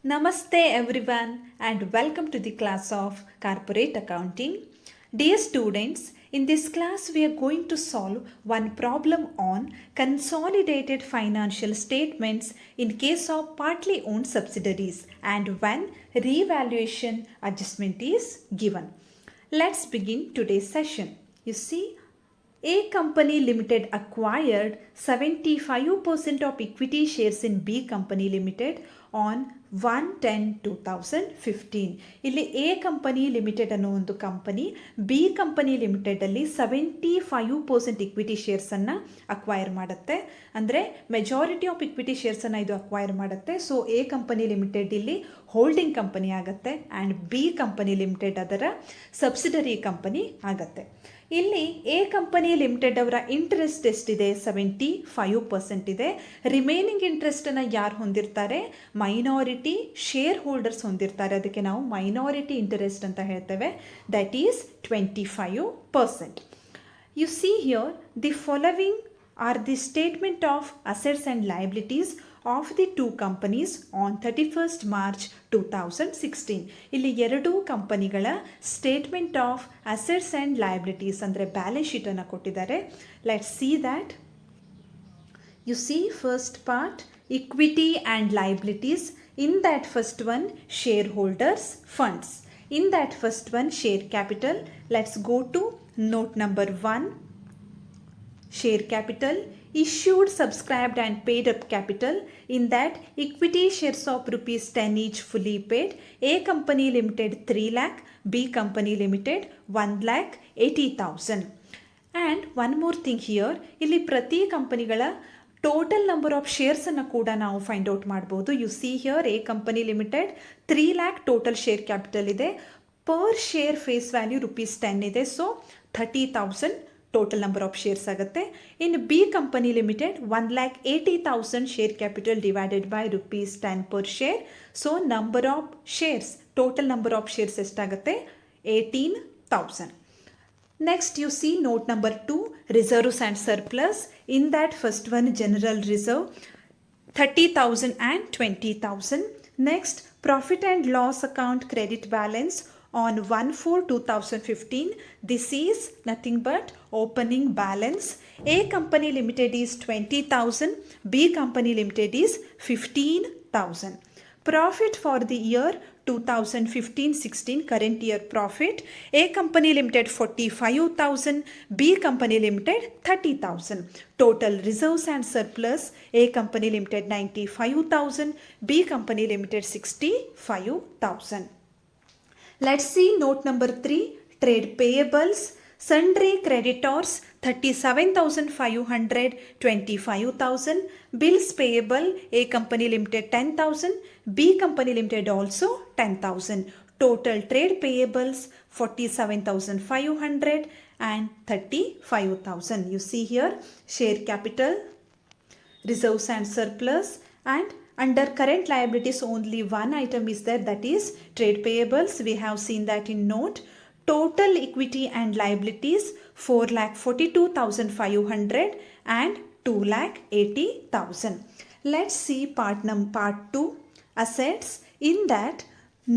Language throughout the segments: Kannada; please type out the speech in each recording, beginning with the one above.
Namaste everyone and welcome to the class of Corporate Accounting. Dear students, in this class we are going to solve one problem on consolidated financial statements in case of partly owned subsidiaries and when revaluation adjustment is given. Let's begin today's session. You see, A Company Limited acquired 75% of equity shares in B Company Limited on 1/10/2015. ಇಲ್ಲಿ ಎ ಕಂಪನಿ ಲಿಮಿಟೆಡ್ ಅನ್ನೋ ಒಂದು ಕಂಪನಿ ಬಿ ಕಂಪನಿ ಲಿಮಿಟೆಡಲ್ಲಿ 75% ಇಕ್ವಿಟಿ ಶೇರ್ಸನ್ನು ಅಕ್ವೈರ್ ಮಾಡುತ್ತೆ. ಅಂದರೆ ಮೆಜಾರಿಟಿ ಆಫ್ ಇಕ್ವಿಟಿ ಶೇರ್ಸನ್ನು ಇದು ಅಕ್ವೈರ್ ಮಾಡುತ್ತೆ. ಸೊ ಎ ಕಂಪನಿ ಲಿಮಿಟೆಡ್ ಇಲ್ಲಿ ಹೋಲ್ಡಿಂಗ್ ಕಂಪನಿ ಆಗುತ್ತೆ ಆ್ಯಂಡ್ ಬಿ ಕಂಪನಿ ಲಿಮಿಟೆಡ್ ಅದರ ಸಬ್ಸಿಡರಿ ಕಂಪನಿ ಆಗುತ್ತೆ. ಇಲ್ಲಿ ಎ ಕಂಪನಿ ಲಿಮಿಟೆಡ್ ಅವರ ಇಂಟ್ರೆಸ್ಟ್ ಎಷ್ಟಿದೆ? 75% ಇದೆ. ರಿಮೈನಿಂಗ್ ಇಂಟ್ರೆಸ್ಟನ್ನು ಯಾರು ಹೊಂದಿರ್ತಾರೆ? ಮೈನಾರಿಟಿ ಶೇರ್ ಹೋಲ್ಡರ್ಸ್ ಹೊಂದಿರ್ತಾರೆ. ಅದಕ್ಕೆ ನಾವು ಮೈನಾರಿಟಿ ಇಂಟ್ರೆಸ್ಟ್ ಅಂತ ಹೇಳ್ತೇವೆ. That is 25%. You see here the following are the statement of assets and liabilities of the two companies on 31st March 2016. ಇಲ್ಲಿ ಎರಡೂ ಕಂಪನಿಗಳ statement of assets and liabilities ಅಂದರೆ ಬ್ಯಾಲೆನ್ಸ್ ಶೀಟನ್ನು ಕೊಟ್ಟಿದ್ದಾರೆ. Let's see that. U C first part equity and liabilities. In that first one, shareholders funds. In that first one, share capital. Let's go to note number 1. Share capital, issued, subscribed and paid up capital. In that, equity shares of rupees 10 each fully paid. A Company Limited 3 lakh, B Company Limited 1,80,000. And one more thing here, ಇಲ್ಲಿ ಪ್ರತಿ ಕಂಪನಿಗಳ ಟೋಟಲ್ ನಂಬರ್ ಆಫ್ ಶೇರ್ಸನ್ನು ಕೂಡ ನಾವು ಫೈಂಡ್ ಔಟ್ ಮಾಡ್ಬೋದು. You see here A company limited 3 lakh total share capital ಇದೆ. Per share face value rupees 10 ಇದೆ. So 30,000 total number of shares ಆಗುತ್ತೆ. ಇನ್ನು B company limited 1,80,000 share capital divided by rupees 10 per share. So number of shares, total number of shares ಎಷ್ಟಾಗುತ್ತೆ? 18,000. Next you see note number 2, reserves and surplus. In that first one, general reserve 30,000 and 20,000. Next, profit and loss account credit balance on 1/4/2015. This is nothing but opening balance. A Company Limited is 20,000, B Company Limited is 15,000. Profit for the year 2015-16, current year profit. A Company Limited 45,000, B Company Limited 30,000. Total reserves and surplus, A Company Limited 95,000, B Company Limited 65,000. Let's see note number 3, trade payables. Sundry creditors 37,500, 25,000. Bills payable, A Company Limited 10,000, B Company Limited also 10,000. Total trade payables 47,500 and 35,000. You see here share capital, reserves and surplus, and under current liabilities only one item is there, that is trade payables. We have seen that in note. Total equity and liabilities 4,42,500 and 2,80,000. Let's see part 2, assets. In that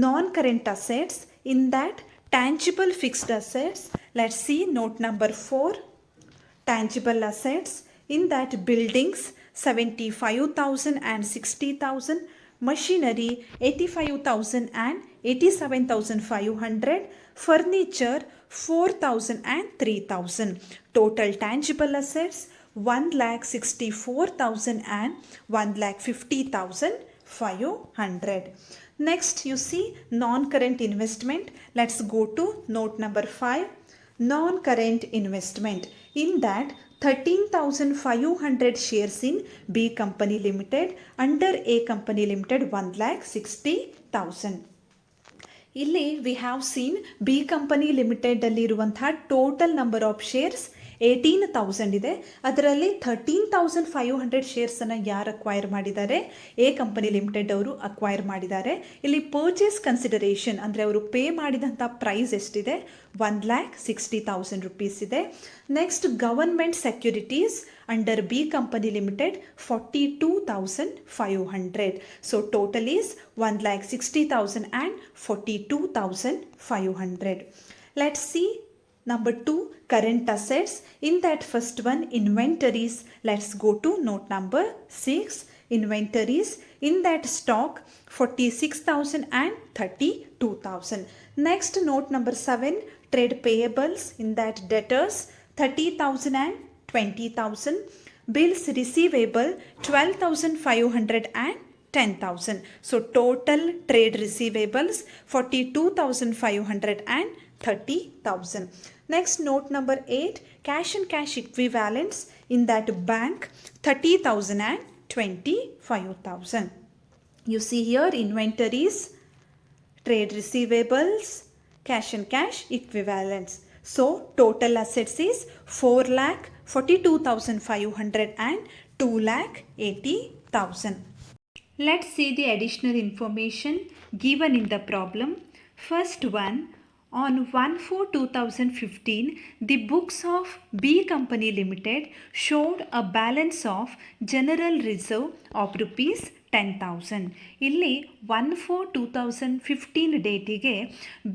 non-current assets, in that tangible fixed assets. Let's see note number 4, tangible assets. In that buildings 75,000 and 60,000. Machinery 85,000 and 87,500. Furniture 4,000 and 3,000. Total tangible assets 1,64,000 and 1,50,500. Next you see non-current investment. Let's go to note number 5, non-current investment. In that 13,500 shares in B Company Limited, under A Company Limited 1,60,000. ಇಲ್ಲಿ we have seen B company limited ಅಲ್ಲಿ ಇರುವಂತಹ ಟೋಟಲ್ ನಂಬರ್ ಆಫ್ ಶೇರ್ಸ್ 18,000 ಇದೆ. ಅದರಲ್ಲಿ 13,500 ಶೇರ್ಸನ್ನು ಯಾರು ಅಕ್ವೈರ್ ಮಾಡಿದ್ದಾರೆ? ಎ ಕಂಪನಿ ಲಿಮಿಟೆಡ್ ಅವರು ಅಕ್ವೈರ್ ಮಾಡಿದ್ದಾರೆ. ಇಲ್ಲಿ ಪರ್ಚೇಸ್ ಕನ್ಸಿಡರೇಷನ್ ಅಂದರೆ ಅವರು ಪೇ ಮಾಡಿದಂಥ ಪ್ರೈಸ್ ಎಷ್ಟಿದೆ? 1,60,000 rupees ಇದೆ. Next government securities under B company limited 42,500. So total is 1,60,000 and 42,500. Let's see number 2, current assets. In that first one, inventories. Let's go to note number 6, inventories. In that stock 46,000 and 32,000. Next note number 7, trade payables. In that debtors 30,000 and 20,000. Bills receivable 12,500 and 10,000. So total trade receivables 42,500 and 30,000. Next note number 8, cash and cash equivalents. In that bank 30,000 and 25,000. You see here inventories, trade receivables, cash and cash equivalents. So total assets is 4,42,500 and 2,80,000. Let's see the additional information given in the problem. First one, on 1/4/2015, the books of B Company Limited showed a balance of general reserve of rupees 10,000. ಇಲ್ಲಿ 1/4/2015 ಡೇಟಿಗೆ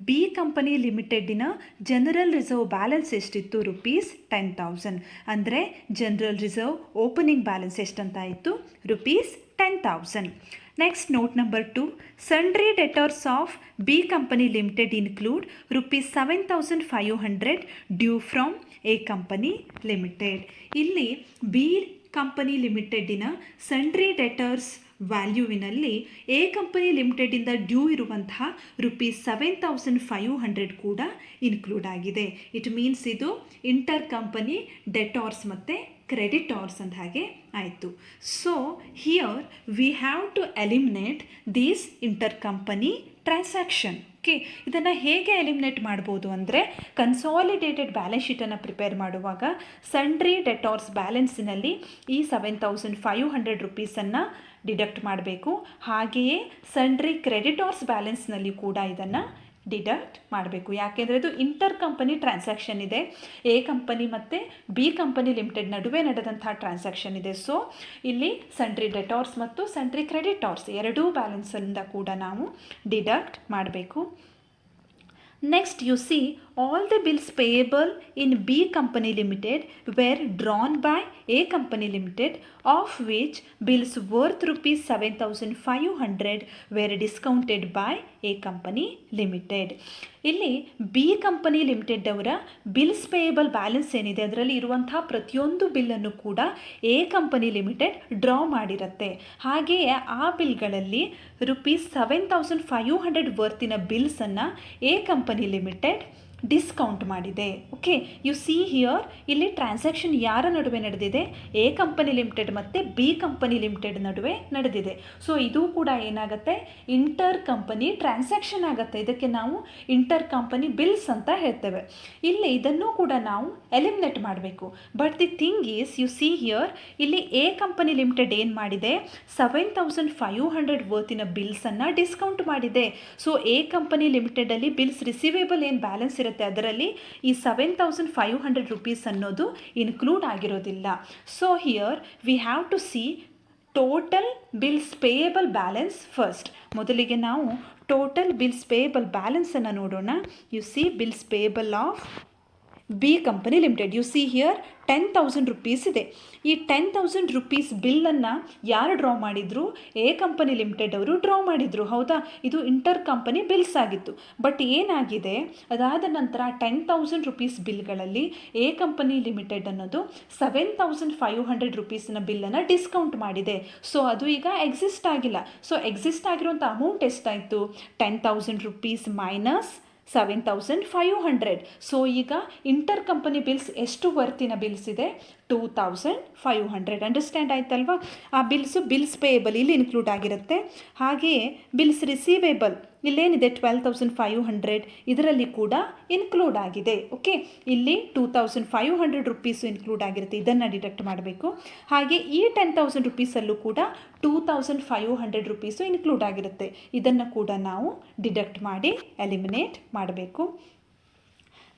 ಬಿ ಕಂಪನಿ ಲಿಮಿಟೆಡಿನ ಜನರಲ್ ರಿಸರ್ವ್ ಬ್ಯಾಲೆನ್ಸ್ ಎಷ್ಟಿತ್ತು? rupees 10,000. ಅಂದರೆ ಜನರಲ್ ರಿಸರ್ವ್ ಓಪನಿಂಗ್ ಬ್ಯಾಲೆನ್ಸ್ ಎಷ್ಟಂತಾಯಿತು? rupees 10,000. Next note number 2, sundry debtors of B Company Limited include rupees 7,500 due from A Company Limited. ಇಲ್ಲಿ ಬಿ ಕಂಪನಿ ಲಿಮಿಟೆಡಿನ ಸನ್ಡ್ರಿ ಡೆಟರ್ಸ್ ವ್ಯಾಲ್ಯೂವಿನಲ್ಲಿ ಎ ಕಂಪನಿ ಲಿಮಿಟೆಡಿಂದ ಡ್ಯೂ ಇರುವಂತಹ rupees 7,500 ಕೂಡ ಇನ್ಕ್ಲೂಡ್ ಆಗಿದೆ. ಇಟ್ ಮೀನ್ಸ್ ಇದು ಇಂಟರ್ ಕಂಪನಿ ಡೆಟಾರ್ಸ್ ಮತ್ತು ಕ್ರೆಡಿಟಾರ್ಸ್ ಅಂದ ಹಾಗೆ ಆಯಿತು. So here we have to eliminate these inter company transaction. Okay, ಇದನ್ನು ಹೇಗೆ ಎಲಿಮಿನೇಟ್ ಮಾಡ್ಬೋದು ಅಂದರೆ ಕನ್ಸಾಲಿಡೇಟೆಡ್ ಬ್ಯಾಲೆನ್ಸ್ ಶೀಟನ್ನು ಪ್ರಿಪೇರ್ ಮಾಡುವಾಗ ಸನ್ಡ್ರಿ ಡೆಟಾರ್ಸ್ ಬ್ಯಾಲೆನ್ಸಿನಲ್ಲಿ ಈ 7,500 ರೂಪೀಸನ್ನು ಡಿಡಕ್ಟ್ ಮಾಡಬೇಕು. ಹಾಗೆಯೇ ಸನ್ಡ್ರಿ ಕ್ರೆಡಿಟಾರ್ಸ್ ಬ್ಯಾಲೆನ್ಸ್ನಲ್ಲಿ ಕೂಡ ಇದನ್ನು ಡಿಡಕ್ಟ್ ಮಾಡಬೇಕು. ಯಾಕೆಂದರೆ ಇದು ಇಂಟರ್ ಕಂಪನಿ ಟ್ರಾನ್ಸಾಕ್ಷನ್ ಇದೆ. ಎ ಕಂಪನಿ ಮತ್ತು ಬಿ ಕಂಪನಿ ಲಿಮಿಟೆಡ್ ನಡುವೆ ನಡೆದಂಥ ಟ್ರಾನ್ಸಾಕ್ಷನ್ ಇದೆ. ಸೊ ಇಲ್ಲಿ ಸನ್ಡ್ರಿ ಡೆಟಾರ್ಸ್ ಮತ್ತು ಸನ್ಡ್ರಿ ಕ್ರೆಡಿಟಾರ್ಸ್ ಎರಡೂ ಬ್ಯಾಲೆನ್ಸಿಂದ ಕೂಡ ನಾವು ಡಿಡಕ್ಟ್ ಮಾಡಬೇಕು. Next you C all the bills payable in B Company Limited were drawn by A Company Limited, of which bills worth rupees 7,500 were discounted by A Company Limited. ಇಲ್ಲಿ ಬಿ ಕಂಪನಿ ಲಿಮಿಟೆಡ್ ಅವರ ಬಿಲ್ಸ್ ಪೇಯಬಲ್ ಬ್ಯಾಲೆನ್ಸ್ ಏನಿದೆ ಅದರಲ್ಲಿ ಇರುವಂಥ ಪ್ರತಿಯೊಂದು ಬಿಲ್ಲನ್ನು ಕೂಡ ಎ ಕಂಪನಿ ಲಿಮಿಟೆಡ್ ಡ್ರಾ ಮಾಡಿರುತ್ತೆ. ಹಾಗೆಯೇ ಆ ಬಿಲ್ಗಳಲ್ಲಿ rupees 7,500 ವರ್ತಿನ ಬಿಲ್ಸನ್ನು ಎ ಕಂಪನಿ ಲಿಮಿಟೆಡ್ ಡಿಸ್ಕೌಂಟ್ ಮಾಡಿದೆ. ಓಕೆ, ಯು ಸಿ ಹಿಯರ್ ಇಲ್ಲಿ ಟ್ರಾನ್ಸಾಕ್ಷನ್ ಯಾರ ನಡುವೆ ನಡೆದಿದೆ? ಎ ಕಂಪನಿ ಲಿಮಿಟೆಡ್ ಮತ್ತು ಬಿ ಕಂಪನಿ ಲಿಮಿಟೆಡ್ ನಡುವೆ ನಡೆದಿದೆ. ಸೊ ಇದು ಕೂಡ ಏನಾಗುತ್ತೆ? ಇಂಟರ್ ಕಂಪನಿ ಟ್ರಾನ್ಸಾಕ್ಷನ್ ಆಗುತ್ತೆ. ಇದಕ್ಕೆ ನಾವು ಇಂಟರ್ ಕಂಪನಿ ಬಿಲ್ಸ್ ಅಂತ ಹೇಳ್ತೇವೆ. ಇಲ್ಲಿ ಇದನ್ನು ಕೂಡ ನಾವು ಎಲಿಮಿನೇಟ್ ಮಾಡಬೇಕು. But the thing is you see here ಇಲ್ಲಿ ಎ ಕಂಪನಿ ಲಿಮಿಟೆಡ್ ಏನು ಮಾಡಿದೆ? 7,500 ವರ್ತಿನ ಬಿಲ್ಸನ್ನು ಡಿಸ್ಕೌಂಟ್ ಮಾಡಿದೆ. ಸೊ ಎ ಕಂಪನಿ ಲಿಮಿಟೆಡಲ್ಲಿ ಬಿಲ್ಸ್ ರಿಸೀವೇಬಲ್ ಏನು ಬ್ಯಾಲೆನ್ಸ್ ಇರುತ್ತೆ ಅದರಲ್ಲಿ ಈ 7,500 ರೂಪೀಸ್ ಅನ್ನೋದು ಇನ್ಕ್ಲೂಡ್ ಆಗಿರೋದಿಲ್ಲ. So here we have to see total bills payable balance first. ಮೊದಲಿಗೆ ನಾವು ಟೋಟಲ್ ಬಿಲ್ಸ್ ಪೇಯಬಲ್ ಬ್ಯಾಲೆನ್ಸನ್ನು ನೋಡೋಣ. You see bills payable of B company limited. You see here 10,000 rupees ಇದೆ. ಈ 10,000 ರೂಪೀಸ್ ಬಿಲ್ಲನ್ನು ಯಾರು ಡ್ರಾ ಮಾಡಿದರು? ಎ ಕಂಪನಿ ಲಿಮಿಟೆಡ್ ಅವರು ಡ್ರಾ ಮಾಡಿದರು. ಹೌದಾ? ಇದು ಇಂಟರ್ ಕಂಪನಿ ಬಿಲ್ಸ್ ಆಗಿತ್ತು. ಬಟ್ ಏನಾಗಿದೆ, ಅದಾದ ನಂತರ 10,000 ರೂಪೀಸ್ ಬಿಲ್ಗಳಲ್ಲಿ ಎ ಕಂಪನಿ ಲಿಮಿಟೆಡ್ ಅನ್ನೋದು 7,500 ರೂಪೀಸ್ನ ಬಿಲ್ಲನ್ನು ಡಿಸ್ಕೌಂಟ್ ಮಾಡಿದೆ. ಸೊ ಅದು ಈಗ ಎಕ್ಸಿಸ್ಟ್ ಆಗಿಲ್ಲ. ಸೊ ಎಕ್ಸಿಸ್ಟ್ ಆಗಿರುವಂಥ ಅಮೌಂಟ್ ಎಷ್ಟಾಯಿತು? 10,000 ರೂಪೀಸ್ ಮೈನಸ್ 7,500. ಸೊ ಈಗ ಇಂಟರ್ ಕಂಪನಿ ಬಿಲ್ಸ್ ಎಷ್ಟು ವರ್ತಿನ ಬಿಲ್ಸ್ ಇದೆ? 2500. ಅಂಡರ್ಸ್ಟ್ಯಾಂಡ್ ಆಯ್ತಲ್ವಾ? ಆ ಬಿಲ್ಸ್ ಪೇಯಬಲ್ ಇಲ್ಲಿ ಇನ್ಕ್ಲೂಡ್ ಆಗಿರುತ್ತೆ. ಹಾಗೆಯೇ ಬಿಲ್ಸ್ ರಿಸೀವೇಬಲ್ ಇಲ್ಲೇನಿದೆ 12,500 ಇದರಲ್ಲಿ ಕೂಡ ಇನ್ಕ್ಲೂಡ್ ಆಗಿದೆ. ಓಕೆ, ಇಲ್ಲಿ 2,500 ರುಪೀಸು ಇನ್ಕ್ಲೂಡ್ ಆಗಿರುತ್ತೆ, ಇದನ್ನು ಡಿಡಕ್ಟ್ ಮಾಡಬೇಕು. ಹಾಗೆ ಈ 10,000 ರುಪೀಸಲ್ಲೂ ಕೂಡ 2,500 ರುಪೀಸು ಇನ್ಕ್ಲೂಡ್ ಆಗಿರುತ್ತೆ, ಇದನ್ನು ಕೂಡ ನಾವು ಡಿಡಕ್ಟ್ ಮಾಡಿ ಎಲಿಮಿನೇಟ್ ಮಾಡಬೇಕು.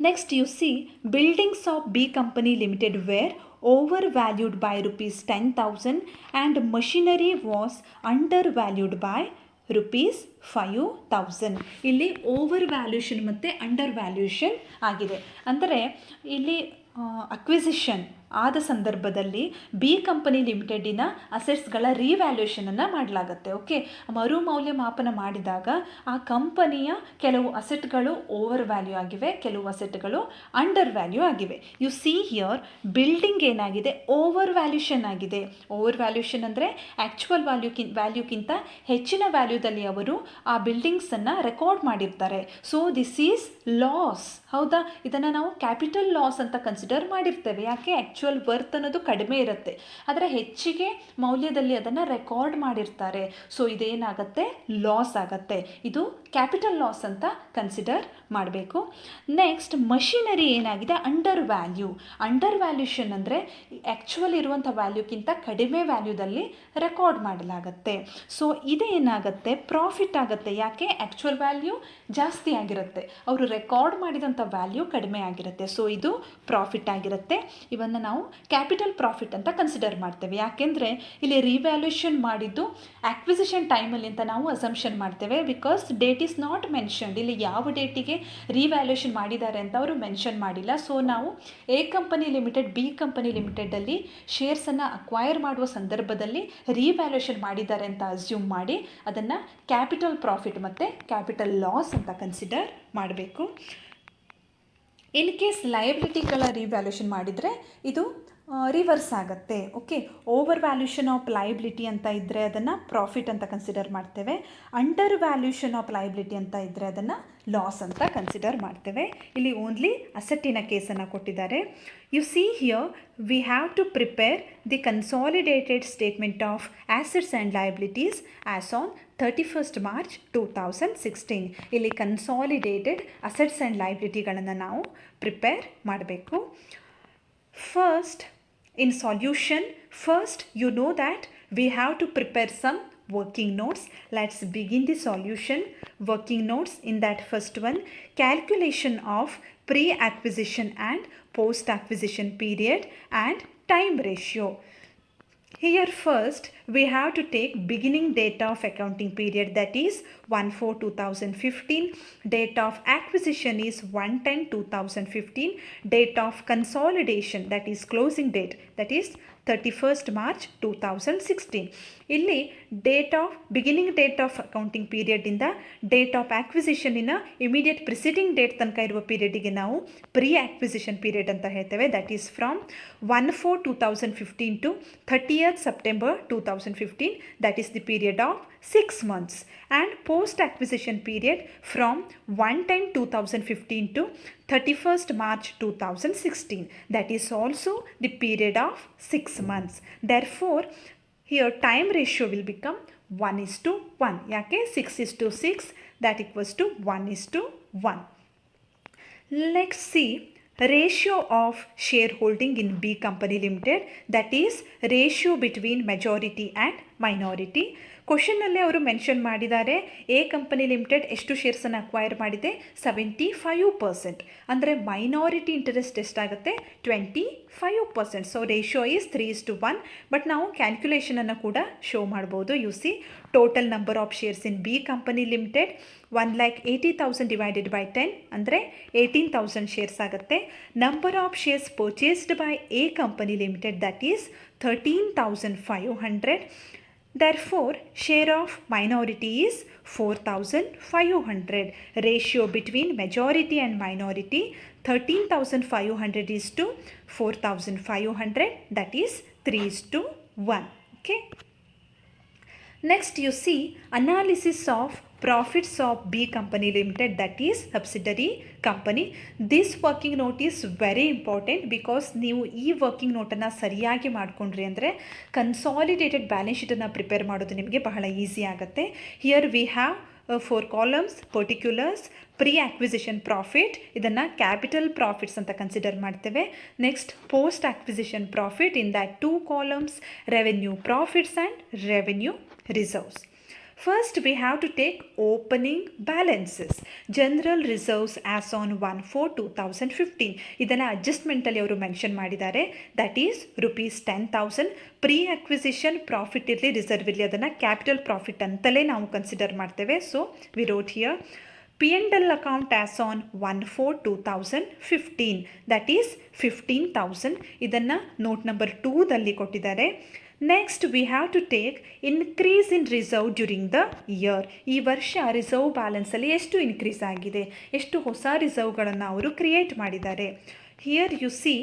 Next you see buildings of B Company Limited were overvalued by rupees 10,000 and machinery was undervalued by rupees 5,000. ಇಲ್ಲಿ ಓವರ್ ವ್ಯಾಲ್ಯೂಷನ್ ಮತ್ತು ಅಂಡರ್ ವ್ಯಾಲ್ಯೂಷನ್ ಆಗಿದೆ. ಅಂದರೆ ಇಲ್ಲಿ ಅಕ್ವಿಸಿಷನ್ ಆದ ಸಂದರ್ಭದಲ್ಲಿ ಬಿ ಕಂಪನಿ ಲಿಮಿಟೆಡಿನ ಅಸೆಟ್ಸ್ಗಳ ರಿವ್ಯಾಲ್ಯೂಷನನ್ನು ಮಾಡಲಾಗುತ್ತೆ. ಓಕೆ, ಮರು ಮೌಲ್ಯಮಾಪನ ಮಾಡಿದಾಗ ಆ ಕಂಪನಿಯ ಕೆಲವು ಅಸೆಟ್ಗಳು ಓವರ್ ವ್ಯಾಲ್ಯೂ ಆಗಿವೆ, ಕೆಲವು ಅಸೆಟ್ಗಳು ಅಂಡರ್ ವ್ಯಾಲ್ಯೂ ಆಗಿವೆ. ಯು ಸಿ ಹಿಯರ್ ಬಿಲ್ಡಿಂಗ್ ಏನಾಗಿದೆ, ಓವರ್ ವ್ಯಾಲ್ಯೂಷನ್ ಆಗಿದೆ. ಓವರ್ ವ್ಯಾಲ್ಯೂಷನ್ ಅಂದರೆ ಆ್ಯಕ್ಚುವಲ್ ವ್ಯಾಲ್ಯೂಕ್ಕಿಂತ ಹೆಚ್ಚಿನ ವ್ಯಾಲ್ಯೂದಲ್ಲಿ ಅವರು ಆ ಬಿಲ್ಡಿಂಗ್ಸನ್ನು ರೆಕಾರ್ಡ್ ಮಾಡಿರ್ತಾರೆ. So this is loss. ಹೌದಾ? ಇದನ್ನು ನಾವು ಕ್ಯಾಪಿಟಲ್ ಲಾಸ್ ಅಂತ ಕನ್ಸಿಡರ್ ಮಾಡಿರ್ತೇವೆ. ಯಾಕೆ? ಆ್ಯಕ್ಚುವಲ್ ವರ್ತ್ ಅನ್ನೋದು ಕಡಿಮೆ ಇರುತ್ತೆ, ಆದರೆ ಹೆಚ್ಚಿಗೆ ಮೌಲ್ಯದಲ್ಲಿ ಅದನ್ನು ರೆಕಾರ್ಡ್ ಮಾಡಿರ್ತಾರೆ. ಸೊ ಇದೇನಾಗುತ್ತೆ, ಲಾಸ್ ಆಗುತ್ತೆ. ಇದು ಕ್ಯಾಪಿಟಲ್ ಲಾಸ್ ಅಂತ ಕನ್ಸಿಡರ್ ಮಾಡಬೇಕು. ನೆಕ್ಸ್ಟ್ ಮಷಿನರಿ ಏನಾಗಿದೆ, ಅಂಡರ್ ವ್ಯಾಲ್ಯೂ. ಅಂಡರ್ ವ್ಯಾಲ್ಯೂಷನ್ ಅಂದರೆ ಆ್ಯಕ್ಚುವಲ್ ಇರುವಂಥ ವ್ಯಾಲ್ಯೂಕ್ಕಿಂತ ಕಡಿಮೆ ವ್ಯಾಲ್ಯೂದಲ್ಲಿ ರೆಕಾರ್ಡ್ ಮಾಡಲಾಗುತ್ತೆ. ಸೊ ಇದೇನಾಗುತ್ತೆ, ಪ್ರಾಫಿಟ್ ಆಗುತ್ತೆ. ಯಾಕೆ? ಆ್ಯಕ್ಚುವಲ್ ವ್ಯಾಲ್ಯೂ ಜಾಸ್ತಿ ಆಗಿರುತ್ತೆ, ಅವರು ರೆಕಾರ್ಡ್ ಮಾಡಿದಂಥ ವ್ಯಾಲ್ಯೂ ಕಡಿಮೆ ಆಗಿರುತ್ತೆ. ಸೊ ಇದು ಪ್ರಾಫಿಟ್ ಆಗಿರುತ್ತೆ. ಇವನ್ನು ನಾವು ಕ್ಯಾಪಿಟಲ್ ಪ್ರಾಫಿಟ್ ಅಂತ ಕನ್ಸಿಡರ್ ಮಾಡ್ತೇವೆ. ಯಾಕೆಂದರೆ ಇಲ್ಲಿ ರಿವ್ಯಾಲ್ಯೂಷನ್ ಮಾಡಿದ್ದು ಆಕ್ವಿಸಿಷನ್ ಟೈಮಲ್ಲಿ ಅಂತ ನಾವು ಅಸಂಪ್ಷನ್ ಮಾಡ್ತೇವೆ. Because date is not mentioned. ಇಲ್ಲಿ ಯಾವ ಡೇಟಿಗೆ ರಿವ್ಯಾಲ್ಯೂಷನ್ ಮಾಡಿದ್ದಾರೆ ಅಂತ ಅವರು ಮೆನ್ಷನ್ ಮಾಡಿಲ್ಲ. ಸೊ ನಾವು A company limited B company ಲಿಮಿಟೆಡಲ್ಲಿ ಶೇರ್ಸನ್ನು ಅಕ್ವೈರ್ ಮಾಡುವ ಸಂದರ್ಭದಲ್ಲಿ ರಿವ್ಯಾಲ್ಯೂಷನ್ ಮಾಡಿದ್ದಾರೆ ಅಂತ ಅಸ್ಯೂಮ್ ಮಾಡಿ ಅದನ್ನು ಕ್ಯಾಪಿಟಲ್ ಪ್ರಾಫಿಟ್ ಮತ್ತು ಕ್ಯಾಪಿಟಲ್ ಲಾಸ್ ಅಂತ ಕನ್ಸಿಡರ್ ಮಾಡಬೇಕು. ಇನ್ ಕೇಸ್ ಲಯಬಿಲಿಟಿಗಳ ರಿವ್ಯಾಲ್ಯೂಷನ್ ಮಾಡಿದರೆ ಇದು ರಿವರ್ಸ್ ಆಗುತ್ತೆ. Okay, over valuation of liability ಅಂತ ಇದ್ದರೆ ಅದನ್ನು ಪ್ರಾಫಿಟ್ ಅಂತ ಕನ್ಸಿಡರ್ ಮಾಡ್ತೇವೆ. ಅಂಡರ್ ವ್ಯಾಲ್ಯೂಷನ್ ಆಫ್ ಲಯಬಿಲಿಟಿ ಅಂತ ಇದ್ದರೆ ಅದನ್ನು ಲಾಸ್ ಅಂತ ಕನ್ಸಿಡರ್ ಮಾಡ್ತೇವೆ. ಇಲ್ಲಿ ಓನ್ಲಿ ಅಸೆಟ್ಟಿನ ಕೇಸನ್ನು ಕೊಟ್ಟಿದ್ದಾರೆ. You see here we have to prepare the consolidated statement of assets and liabilities as on 31st March 2016. ಇಲ್ಲಿ ಕನ್ಸಾಲಿಡೇಟೆಡ್ ಅಸೆಟ್ಸ್ ಆ್ಯಂಡ್ ಲಯಬಿಲಿಟಿಗಳನ್ನು ನಾವು ಪ್ರಿಪೇರ್ ಮಾಡಬೇಕು. First, in solution, you know that we have to prepare some working notes. Let's begin the solution. Working notes, in that first one, calculation of pre-acquisition and post-acquisition period and time ratio. Here first we have to take beginning date of accounting period, that is 1/4/2015. Date of acquisition is 1/10/2015. Date of consolidation, that is closing date, that is 31st March 2016. ಇಲ್ಲಿ date of beginning date of accounting ಪೀರಿಯಡಿಂದ ಡೇಟ್ ಆಫ್ ಆಕ್ವಿಸಿಷನಿನ ಇಮಿಡಿಯೇಟ್ ಪ್ರಿಸಿಡಿಂಗ್ ಡೇಟ್ ತನಕ ಇರುವ ಪೀರಿಯಡಿಗೆ ನಾವು ಪ್ರೀ ಆಕ್ವಿಸಿಷನ್ ಪೀರಿಯಡ್ ಅಂತ ಹೇಳ್ತೇವೆ. That is from 1/4/2015 to 30th September 2015. That is the period of 6 months. And post acquisition period from 1/10/2015 to 31st March 2016. That is also the period of 6 months. Therefore here time ratio will become 1:1. ಯಾಕೆ? 6:6, that equals to 1:1. Let's see ratio of shareholding in B Company Limited, that is ratio between majority and minority. ಕ್ವಶನ್ನಲ್ಲೇ ಅವರು ಮೆನ್ಷನ್ ಮಾಡಿದ್ದಾರೆ ಎ ಕಂಪನಿ ಲಿಮಿಟೆಡ್ ಎಷ್ಟು ಶೇರ್ಸನ್ನು ಅಕ್ವೈರ್ ಮಾಡಿದೆ, 75%. ಅಂದರೆ ಮೈನಾರಿಟಿ ಇಂಟ್ರೆಸ್ಟ್ ಎಷ್ಟಾಗುತ್ತೆ, 25%. So ratio is 3:1. ಬಟ್ ನಾವು ಕ್ಯಾಲ್ಕುಲೇಷನನ್ನು ಕೂಡ ಶೋ ಮಾಡ್ಬೋದು. You C total number of shares in B company limited 1,80,000 divided by 10 ಅಂದರೆ 18,000 ಶೇರ್ಸ್ ಆಗುತ್ತೆ. Number of shares purchased by A company limited, that is 13,500. Therefore, share of minority is 4,500. Ratio between majority and minority 13,500 is to 4,500, that is 3:1. Okay. Next, you see analysis of profits of B Company Limited, that is subsidiary company. This working note is very important because ನೀವು ಈ ವರ್ಕಿಂಗ್ ನೋಟನ್ನು ಸರಿಯಾಗಿ ಮಾಡಿಕೊಂಡ್ರಿ ಅಂದರೆ ಕನ್ಸಾಲಿಡೇಟೆಡ್ ಬ್ಯಾಲೆನ್ಸ್ ಶೀಟನ್ನು ಪ್ರಿಪೇರ್ ಮಾಡೋದು ನಿಮಗೆ ಬಹಳ ಈಸಿ ಆಗುತ್ತೆ. Here we have 4 columns, particulars, pre acquisition profit, ಇದನ್ನು ಕ್ಯಾಪಿಟಲ್ ಪ್ರಾಫಿಟ್ಸ್ ಅಂತ ಕನ್ಸಿಡರ್ ಮಾಡ್ತೇವೆ. Next post acquisition profit, in that 2 columns, revenue profits and revenue reserves. First, we have to take opening balances. General reserves as on 1/4/2015. ಇದನ್ನು ಅಡ್ಜಸ್ಟ್ಮೆಂಟಲ್ಲಿ ಅವರು ಮೆನ್ಷನ್ ಮಾಡಿದ್ದಾರೆ. That is ₹10,000. Pre acquisition profit ಇರಲಿ, ರಿಸರ್ವ್ ಇರಲಿ, ಅದನ್ನು ಕ್ಯಾಪಿಟಲ್ ಪ್ರಾಫಿಟ್ ಅಂತಲೇ ನಾವು ಕನ್ಸಿಡರ್ ಮಾಡ್ತೇವೆ. So we wrote here P&L account as on 1/4/2015. that is 15,000. ಇದನ್ನು ನೋಟ್ ನಂಬರ್ 2ದಲ್ಲಿ ಕೊಟ್ಟಿದ್ದಾರೆ. Next we have to take increase in reserve during the year. ಈ ವರ್ಷ ರಿಸರ್ವ್ ಬ್ಯಾಲೆನ್ಸಲ್ಲಿ ಎಷ್ಟು ಇನ್ಕ್ರೀಸ್ ಆಗಿದೆ, ಎಷ್ಟು ಹೊಸ ರಿಸರ್ವ್ಗಳನ್ನು ಅವರು ಕ್ರಿಯೇಟ್ ಮಾಡಿದ್ದಾರೆ. Here U C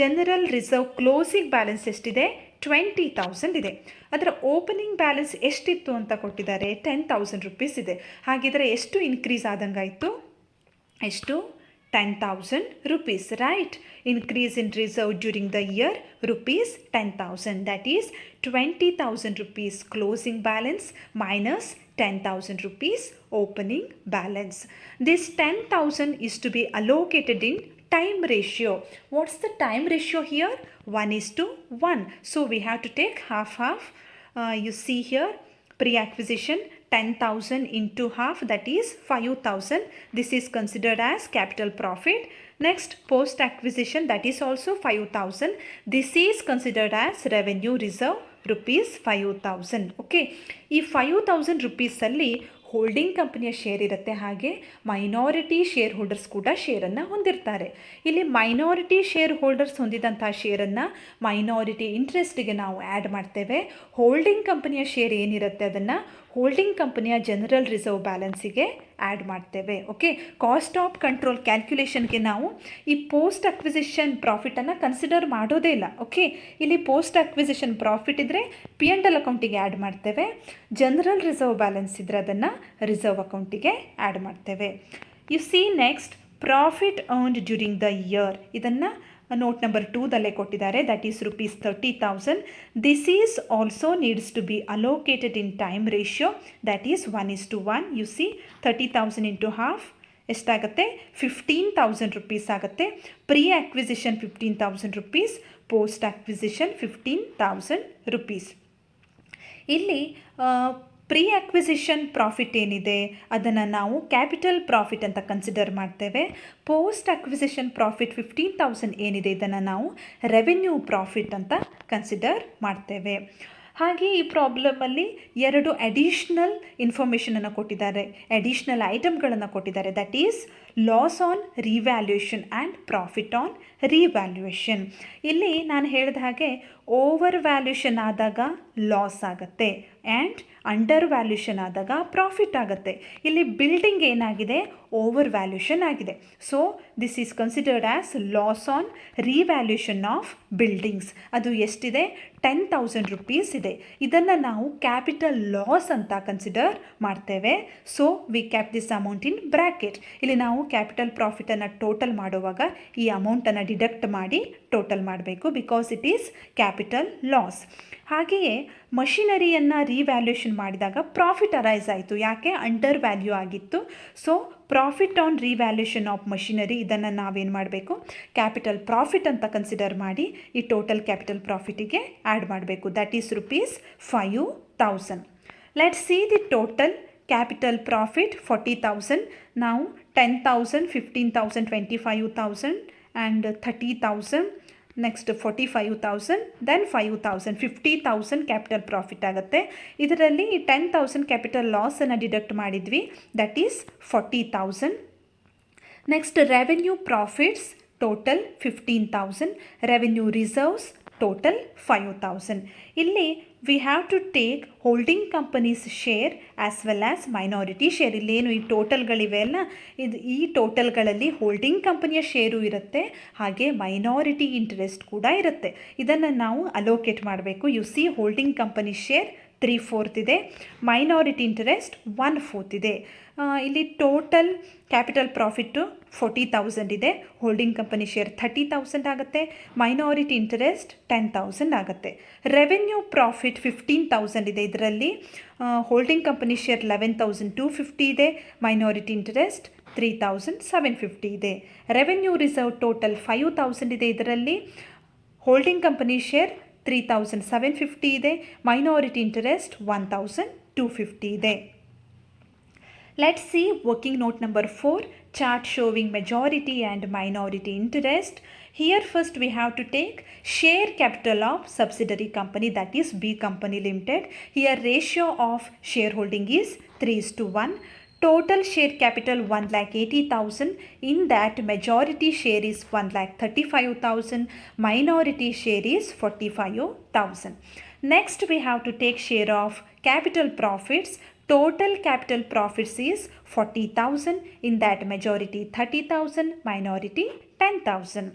general reserve closing balance ಎಷ್ಟಿದೆ, 20,000 ಇದೆ. ಅದರ ಓಪನಿಂಗ್ ಬ್ಯಾಲೆನ್ಸ್ ಎಷ್ಟಿತ್ತು ಅಂತ ಕೊಟ್ಟಿದ್ದಾರೆ, ₹10,000 ಇದೆ. ಹಾಗಿದ್ರೆ ಎಷ್ಟು ಇನ್ಕ್ರೀಸ್ ಆದಂಗಾಯಿತು, ಎಷ್ಟು, ₹10,000, right? Increase in reserve during the year, ₹10,000. That is ₹20,000 closing balance minus ₹10,000 opening balance. This 10,000 is to be allocated in time ratio. What's the time ratio here? 1:1. So we have to take half. You see here, pre-acquisition 10,000 into half, that is 5,000. This is considered as capital profit. Next, post acquisition, that is also 5,000. This is considered as revenue reserve, ₹5,000. okay, ಈ ₹5,000 ಅಲ್ಲಿ ಹೋಲ್ಡಿಂಗ್ ಕಂಪನಿಯ ಶೇರ್ ಇರುತ್ತೆ, ಹಾಗೆ ಮೈನಾರಿಟಿ ಶೇರ್ ಹೋಲ್ಡರ್ಸ್ ಕೂಡ ಶೇರನ್ನು ಹೊಂದಿರ್ತಾರೆ. ಇಲ್ಲಿ ಮೈನಾರಿಟಿ ಶೇರ್ ಹೋಲ್ಡರ್ಸ್ ಹೊಂದಿದಂಥ ಶೇರನ್ನು ಮೈನಾರಿಟಿ ಇಂಟ್ರೆಸ್ಟ್ಗೆ ನಾವು ಆ್ಯಡ್ ಮಾಡ್ತೇವೆ. ಹೋಲ್ಡಿಂಗ್ ಕಂಪನಿಯ ಶೇರ್ ಏನಿರುತ್ತೆ ಅದನ್ನು ಹೋಲ್ಡಿಂಗ್ ಕಂಪನಿಯ ಜನರಲ್ ರಿಸರ್ವ್ ಬ್ಯಾಲೆನ್ಸಿಗೆ ಆ್ಯಡ್ ಮಾಡ್ತೇವೆ. ಓಕೆ, ಕಾಸ್ಟ್ ಆಫ್ ಕಂಟ್ರೋಲ್ ಕ್ಯಾಲ್ಕ್ಯುಲೇಷನ್ಗೆ ನಾವು ಈ ಪೋಸ್ಟ್ ಅಕ್ವಿಸಿಷನ್ ಪ್ರಾಫಿಟನ್ನು ಕನ್ಸಿಡರ್ ಮಾಡೋದೇ ಇಲ್ಲ. ಓಕೆ, ಇಲ್ಲಿ ಪೋಸ್ಟ್ ಅಕ್ವಿಸಿಷನ್ ಪ್ರಾಫಿಟ್ ಇದ್ದರೆ P&L ಅಕೌಂಟಿಗೆ ಆ್ಯಡ್ ಮಾಡ್ತೇವೆ. ಜನರಲ್ ರಿಸರ್ವ್ ಬ್ಯಾಲೆನ್ಸ್ ಇದ್ದರೆ ಅದನ್ನು ರಿಸರ್ವ್ ಅಕೌಂಟಿಗೆ ಆ್ಯಡ್ ಮಾಡ್ತೇವೆ. You see next profit earned during the year, ಇದನ್ನು ನೋಟ್ ನಂಬರ್ 2ದಲ್ಲೇ ಕೊಟ್ಟಿದ್ದಾರೆ. That is ₹30,000. This is also needs to be allocated in time ratio, that is 1:1. You see 30,000 into half ಎಷ್ಟಾಗುತ್ತೆ, ₹15,000 ಆಗುತ್ತೆ. Pre acquisition ₹15,000, post acquisition ₹15,000. ಇಲ್ಲಿ ಪ್ರೀ ಅಕ್ವಿಸಿಷನ್ ಪ್ರಾಫಿಟ್ ಏನಿದೆ ಅದನ್ನು ನಾವು ಕ್ಯಾಪಿಟಲ್ ಪ್ರಾಫಿಟ್ ಅಂತ ಕನ್ಸಿಡರ್ ಮಾಡ್ತೇವೆ. ಪೋಸ್ಟ್ ಅಕ್ವಿಸಿಷನ್ ಪ್ರಾಫಿಟ್ 15,000 ಏನಿದೆ ಇದನ್ನು ನಾವು ರೆವೆನ್ಯೂ ಪ್ರಾಫಿಟ್ ಅಂತ ಕನ್ಸಿಡರ್ ಮಾಡ್ತೇವೆ. ಹಾಗೆ ಈ ಪ್ರಾಬ್ಲಮಲ್ಲಿ 2 ಅಡಿಷ್ನಲ್ ಇನ್ಫಾರ್ಮೇಷನನ್ನು ಕೊಟ್ಟಿದ್ದಾರೆ, ಅಡಿಷ್ನಲ್ ಐಟಮ್ಗಳನ್ನು ಕೊಟ್ಟಿದ್ದಾರೆ. That is loss on revaluation and profit on revaluation. ಇಲ್ಲಿ ನಾನು ಹೇಳಿದ ಹಾಗೆ ಓವರ್ ವ್ಯಾಲ್ಯೂಷನ್ ಆದಾಗ ಲಾಸ್ ಆಗುತ್ತೆ ಆ್ಯಂಡ್ ಅಂಡರ್ ವ್ಯಾಲ್ಯೂಷನ್ ಆದಾಗ ಪ್ರಾಫಿಟ್ ಆಗುತ್ತೆ. ಇಲ್ಲಿ ಬಿಲ್ಡಿಂಗ್ ಏನಾಗಿದೆ, ಓವರ್ ವ್ಯಾಲ್ಯೂಷನ್ ಆಗಿದೆ. So this is considered as loss on revaluation of buildings. ಅದು ಎಷ್ಟಿದೆ, ₹10,000 ಇದೆ. ಇದನ್ನು ನಾವು ಕ್ಯಾಪಿಟಲ್ ಲಾಸ್ ಅಂತ ಕನ್ಸಿಡರ್ ಮಾಡ್ತೇವೆ. So V cap this amount in bracket. ಇಲ್ಲಿ ನಾವು ಕ್ಯಾಪಿಟಲ್ ಪ್ರಾಫಿಟನ್ನು ಟೋಟಲ್ ಮಾಡುವಾಗ ಈ ಅಮೌಂಟನ್ನು ಡಿಡಕ್ಟ್ ಮಾಡಿ ಟೋಟಲ್ ಮಾಡಬೇಕು, because it is capital loss. ಹಾಗೆಯೇ ಮಷಿನರಿಯನ್ನು ರಿವ್ಯಾಲ್ಯೂಷನ್ ಮಾಡಿದಾಗ ಪ್ರಾಫಿಟ್ ಅರೈಸ್ ಆಯಿತು, ಯಾಕೆ, ಅಂಡರ್ ವ್ಯಾಲ್ಯೂ ಆಗಿತ್ತು. So profit on revaluation of machinery, ಇದನ್ನು ನಾವೇನು ಮಾಡಬೇಕು, ಕ್ಯಾಪಿಟಲ್ ಪ್ರಾಫಿಟ್ ಅಂತ ಕನ್ಸಿಡರ್ ಮಾಡಿ ಈ ಟೋಟಲ್ ಕ್ಯಾಪಿಟಲ್ ಪ್ರಾಫಿಟಿಗೆ ಆ್ಯಡ್ ಮಾಡಬೇಕು. That is ₹5,000. Let's see the total capital profit 40,000. ನಾವು 10,000, 15,000, 25,000 and 30,000, next 45,000, then 5,000, 50,000 capital profit ಆಗುತ್ತೆ. ಇದರಲ್ಲಿ 10,000 ಕ್ಯಾಪಿಟಲ್ ಲಾಸನ್ನು ಡಿಡಕ್ಟ್ ಮಾಡಿದ್ವಿ, that is 40,000. Next revenue profits total 15,000, revenue reserves total 5,000. ಇಲ್ಲಿ we have to take holding companies share as well as minority share. ಇಲ್ಲೇನು ಈ ಟೋಟಲ್ಗಳಿವೆ ಅಲ್ಲ, ಈ ಟೋಟಲ್ಗಳಲ್ಲಿ ಹೋಲ್ಡಿಂಗ್ ಕಂಪನಿಯ ಶೇರು ಇರುತ್ತೆ, ಹಾಗೆ ಮೈನಾರಿಟಿ ಇಂಟ್ರೆಸ್ಟ್ ಕೂಡ ಇರುತ್ತೆ. ಇದನ್ನು ನಾವು ಅಲೋಕೇಟ್ ಮಾಡಬೇಕು. U C holding company share 3/4 ಇದೆ. ಮೈನಾರಿಟಿ ಇಂಟ್ರೆಸ್ಟ್ 1/4 ಇದೆ. ಇಲ್ಲಿ ಟೋಟಲ್ ಕ್ಯಾಪಿಟಲ್ ಪ್ರಾಫಿಟ್ಟು 40,000 ಇದೆ. ಹೋಲ್ಡಿಂಗ್ ಕಂಪನಿ ಶೇರ್ 30,000 ಆಗುತ್ತೆ. ಮೈನಾರಿಟಿ ಇಂಟ್ರೆಸ್ಟ್ 10,000 ಆಗುತ್ತೆ. ರೆವೆನ್ಯೂ ಪ್ರಾಫಿಟ್ 15,000 ಇದೆ. ಇದರಲ್ಲಿ ಹೋಲ್ಡಿಂಗ್ ಕಂಪನಿ ಶೇರ್ 11,250 ಇದೆ. ಮೈನಾರಿಟಿ ಇಂಟ್ರೆಸ್ಟ್ 3,750 ಇದೆ. ರೆವೆನ್ಯೂ ರಿಸರ್ವ್ ಟೋಟಲ್ 5,000 ಇದೆ. ಇದರಲ್ಲಿ ಹೋಲ್ಡಿಂಗ್ ಕಂಪನಿ ಶೇರ್ 3,750 ಇದೆ. ಮೈನಾರಿಟಿ ಇಂಟ್ರೆಸ್ಟ್ 1,250 ಇದೆ. Let's see working note number 4, chart showing majority and minority interest. Here first we have to take share capital of subsidiary company, that is B Company Limited. Here ratio of shareholding is 3:1. Total share capital 1,80,000. In that majority share is 1,35,000. Minority share is 45,000. Next we have to take share of capital profits. Total capital profits is 40,000. In that majority 30,000, minority 10,000.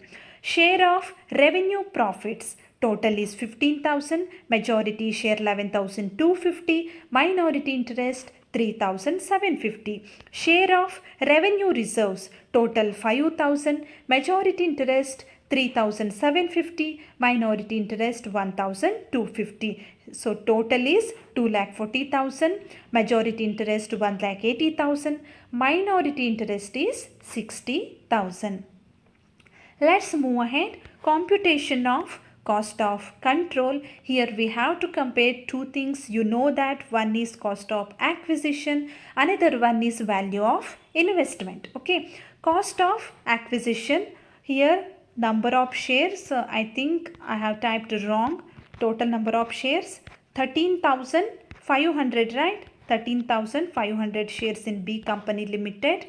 Share of revenue profits. Total is 15,000. Majority share 11,250. Minority interest 3,750. Share of revenue reserves. Total 5,000. Majority interest 3,750. Minority interest 1,250. So total is 2,40,000. Majority interest 1,80,000. Minority interest is 60,000. Let's move ahead. Computation of cost of control. Here we have to compare two things. You know that one is cost of acquisition, another one is value of investment. Okay, cost of acquisition. Here number of shares, I think I have typed wrong. Total number of shares 13,500, right? 13,500 shares in B Company Limited.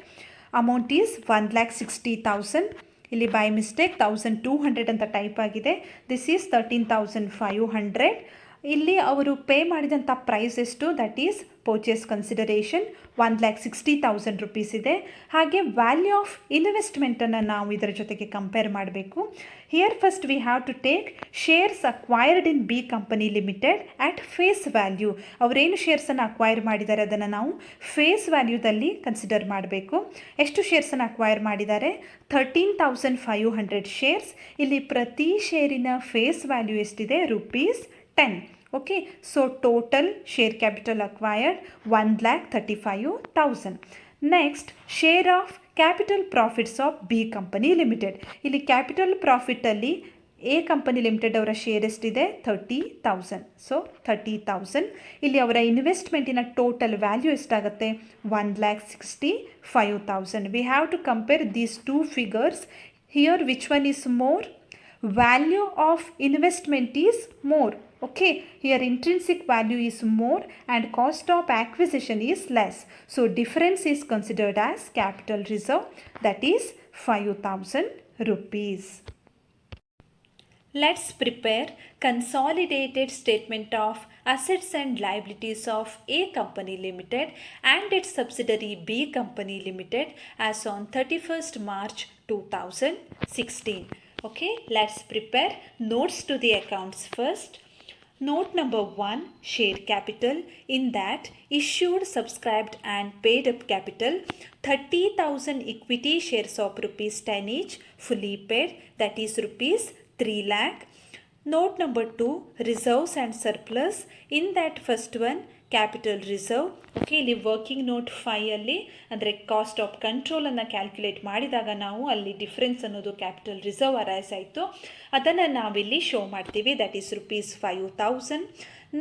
Amount is 1,60,000. ಇಲ್ಲಿ ಬೈ ಮಿಸ್ಟೇಕ್ 1,200 ಅಂತ ಟೈಪ್ ಆಗಿದೆ. This is 13,500. ಇಲ್ಲಿ ಅವರು ಪೇ ಮಾಡಿದಂಥ ಪ್ರೈಸ್ ಎಷ್ಟು, that is purchase consideration 1,60,000 rupees ಇದೆ. ಹಾಗೆ ವ್ಯಾಲ್ಯೂ ಆಫ್ ಇನ್ವೆಸ್ಟ್ಮೆಂಟನ್ನು ನಾವು ಇದರ ಜೊತೆಗೆ ಕಂಪೇರ್ ಮಾಡಬೇಕು. Here first we have to take shares acquired in B company limited at face value. ಅವರೇನು ಶೇರ್ಸನ್ನು ಅಕ್ವೈರ್ ಮಾಡಿದ್ದಾರೆ ಅದನ್ನು ನಾವು ಫೇಸ್ ವ್ಯಾಲ್ಯೂದಲ್ಲಿ ಕನ್ಸಿಡರ್ ಮಾಡಬೇಕು. ಎಷ್ಟು ಶೇರ್ಸನ್ನು ಅಕ್ವೈರ್ ಮಾಡಿದ್ದಾರೆ? 13,500 ಶೇರ್ಸ್. ಇಲ್ಲಿ ಪ್ರತಿ ಶೇರಿನ ಫೇಸ್ ವ್ಯಾಲ್ಯೂ ಎಷ್ಟಿದೆ? ₹10. Okay, so total share capital acquired 1,35,000. Next, share of capital profits of B Company Limited. ಇಲ್ಲಿ ಕ್ಯಾಪಿಟಲ್ ಪ್ರಾಫಿಟಲ್ಲಿ ಎ ಕಂಪನಿ ಲಿಮಿಟೆಡ್ ಅವರ ಶೇರ್ ಎಷ್ಟಿದೆ? 30,000. ಸೊ 30,000. ಇಲ್ಲಿ ಅವರ ಇನ್ವೆಸ್ಟ್ಮೆಂಟಿನ ಟೋಟಲ್ ವ್ಯಾಲ್ಯೂ ಎಷ್ಟಾಗುತ್ತೆ? 1,65,000. We have to compare these two figures. Here which one is more? Value of investment is more. Okay, here intrinsic value is more and cost of acquisition is less. So difference is considered as capital reserve, that is 5,000 rupees. Let's prepare consolidated statement of assets and liabilities of A Company Limited and its subsidiary B Company Limited as on 31st March 2016. Okay, let's prepare notes to the accounts first. Note number 1, share capital. In that, issued, subscribed and paid up capital 30,000 equity shares of ₹10 each, fully paid, that is ₹3 lakh. Note number 2, reserves and surplus. In that first one, capital reserve. Okay, ಇಲ್ಲಿ ವರ್ಕಿಂಗ್ ನೋಟ್ 5 ಅಲ್ಲಿ ಅಂದರೆ ಕಾಸ್ಟ್ ಆಫ್ ಕಂಟ್ರೋಲನ್ನು ಕ್ಯಾಲ್ಕುಲೇಟ್ ಮಾಡಿದಾಗ ನಾವು ಅಲ್ಲಿ ಡಿಫ್ರೆನ್ಸ್ ಅನ್ನೋದು ಕ್ಯಾಪಿಟಲ್ ರಿಸರ್ವ್ ಅರೈಸ್ ಆಯಿತು. ಅದನ್ನು ನಾವಿಲ್ಲಿ ಶೋ ಮಾಡ್ತೀವಿ, that is ₹5,000.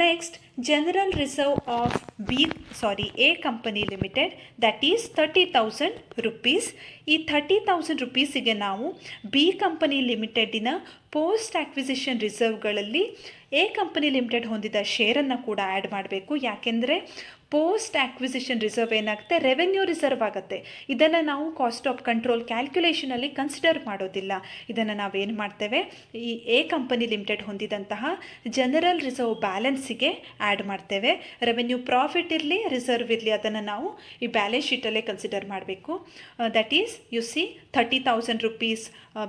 Next, general reserve of A company limited, that is ₹30,000. ಈ ₹30,000ಗೆ ನಾವು ಬಿ ಕಂಪನಿ ಲಿಮಿಟೆಡಿನ ಪೋಸ್ಟ್ ಆಕ್ವಿಸಿಷನ್ ರಿಸರ್ವ್ಗಳಲ್ಲಿ ಎ ಕಂಪನಿ ಲಿಮಿಟೆಡ್ ಹೊಂದಿದ ಶೇರನ್ನು ಕೂಡ ಆ್ಯಡ್ ಮಾಡಬೇಕು. ಯಾಕೆಂದರೆ ಪೋಸ್ಟ್ ಆಕ್ವಿಸಿಷನ್ ರಿಸರ್ವ್ ಏನಾಗುತ್ತೆ? ರೆವೆನ್ಯೂ ರಿಸರ್ವ್ ಆಗುತ್ತೆ. ಇದನ್ನು ನಾವು ಕಾಸ್ಟ್ ಆಫ್ ಕಂಟ್ರೋಲ್ ಕ್ಯಾಲ್ಕುಲೇಷನಲ್ಲಿ ಕನ್ಸಿಡರ್ ಮಾಡೋದಿಲ್ಲ. ಇದನ್ನು ನಾವೇನು ಮಾಡ್ತೇವೆ? ಈ ಎ ಕಂಪನಿ ಲಿಮಿಟೆಡ್ ಹೊಂದಿದಂತಹ ಜನರಲ್ ರಿಸರ್ವ್ ಬ್ಯಾಲೆನ್ಸಿಗೆ ಆ್ಯಡ್ ಮಾಡ್ತೇವೆ. ರೆವೆನ್ಯೂ ಪ್ರಾಫಿಟ್ ಇರಲಿ, ರಿಸರ್ವ್ ಇರಲಿ, ಅದನ್ನು ನಾವು ಈ ಬ್ಯಾಲೆನ್ಸ್ ಶೀಟಲ್ಲೇ ಕನ್ಸಿಡರ್ ಮಾಡಬೇಕು. That is you see ₹30,000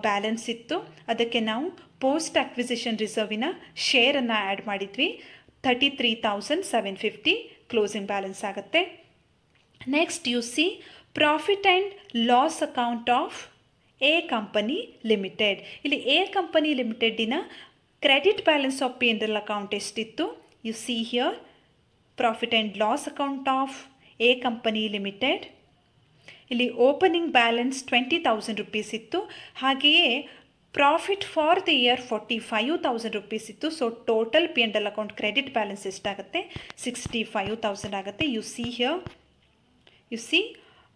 balance ಇತ್ತು, ಅದಕ್ಕೆ ನಾವು ಪೋಸ್ಟ್ ಅಕ್ವಿಸಿಷನ್ ರಿಸರ್ವಿನ ಶೇರನ್ನು ಆ್ಯಡ್ ಮಾಡಿದ್ವಿ. 33,750 ಕ್ಲೋಸಿಂಗ್ ಬ್ಯಾಲೆನ್ಸ್ ಆಗುತ್ತೆ. Next you see profit and loss account of A company limited. ಇಲ್ಲಿ ಎ ಕಂಪನಿ ಲಿಮಿಟೆಡಿನ credit balance of P N L account ಎಷ್ಟಿತ್ತು? You see here profit and loss account of A company limited. ಇಲ್ಲಿ ಓಪನಿಂಗ್ ಬ್ಯಾಲೆನ್ಸ್ 20,000 ರುಪೀಸ್ ಇತ್ತು. ಹಾಗೆಯೇ profit for the year 45,000 rupees ಇತ್ತು. So total P N L account credit balance ಎಷ್ಟಾಗುತ್ತೆ? 65,000 ಆಗುತ್ತೆ. You see here, U C